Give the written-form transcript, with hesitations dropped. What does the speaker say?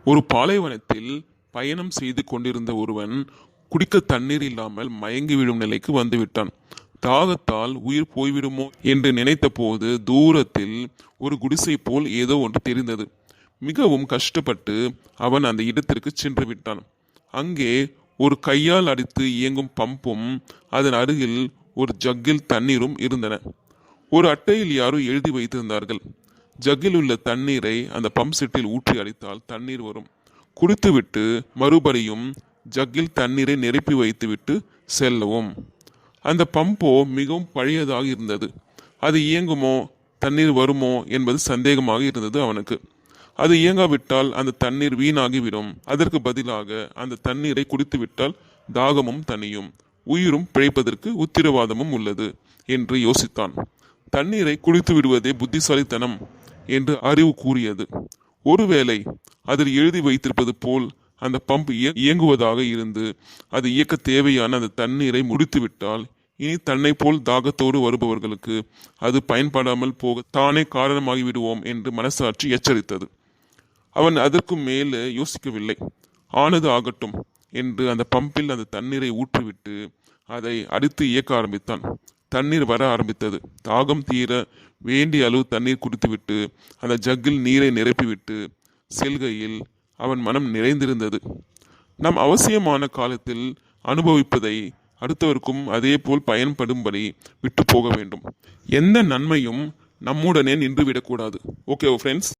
ஒரு பாலைவனத்தில் பயணம் செய்து கொண்டிருந்த ஒருவன் குடிக்க தண்ணீர் இல்லாமல் மயங்கி விடும் நிலைக்கு வந்துவிட்டான். தாகத்தால் உயிர் போய்விடுமோ என்று நினைத்த போது தூரத்தில் ஒரு குடிசை போல் ஏதோ ஒன்று தெரிந்தது. மிகவும் கஷ்டப்பட்டு அவன் அந்த இடத்திற்கு சென்று விட்டான். அங்கே ஒரு கையால் அடித்து இயங்கும் பம்பும் அதன் அருகில் ஒரு ஜக்கில் தண்ணீரும் இருந்தன. ஒரு அட்டையில் யாரோ எழுதி வைத்திருந்தார்கள். ஜக்கில் உள்ள தண்ணீரை அந்த பம்ப் செட்டில் ஊற்றி அடித்தால் தண்ணீர் வரும். குடித்துவிட்டு மறுபடியும் ஜக்கில் தண்ணீரை நிரப்பி வைத்துவிட்டு செல்லவும். அந்த பம்போ மிகவும் பழையதாக இருந்தது. அது இயங்குமோ தண்ணீர் வருமோ என்பது சந்தேகமாக இருந்தது அவனுக்கு. அது இயங்காவிட்டால் அந்த தண்ணீர் வீணாகிவிடும். அதற்கு பதிலாக அந்த தண்ணீரை குடித்துவிட்டால் தாகமும் தனியும், உயிரும் பிழைப்பதற்கு உத்தரவாதமும் உள்ளது என்று யோசித்தான். தண்ணீரை குடித்து விடுவதே புத்திசாலித்தனம் என்று அறிவு கூறியது. ஒருவேளை அதில் எழுதி வைத்திருப்பது போல் அந்த பம்ப் இயங்குவதாக இருந்து அது இயக்க தேவையான அந்த தண்ணீரை முடித்துவிட்டால் இனி தன்னை போல் தாகத்தோடு வருபவர்களுக்கு அது பயன்படாமல் போக தானே காரணமாகி விடுவோம் என்று மனசாட்சி எச்சரித்தது. அவன் அதற்கு மேலே யோசிக்கவில்லை. ஆனது ஆகட்டும் என்று அந்த பம்பில் அந்த தண்ணீரை ஊற்றிவிட்டு அதை அடித்து இயக்க ஆரம்பித்தான். தண்ணீர் வர ஆரம்பித்தது. தாகம் தீர வேண்டிய அளவு தண்ணீர் குடித்துவிட்டு அந்த ஜக்கில் நீரை நிரப்பிவிட்டு செல்கையில் அவன் மனம் நிறைந்திருந்தது. நாம் அவசியமான காலத்தில் அனுபவிப்பதை அடுத்தவருக்கும் அதே போல் பயன்படும்படி விட்டு போக வேண்டும். எந்த நன்மையும் நம்முடனே நின்றுவிடக்கூடாது. Okay friends.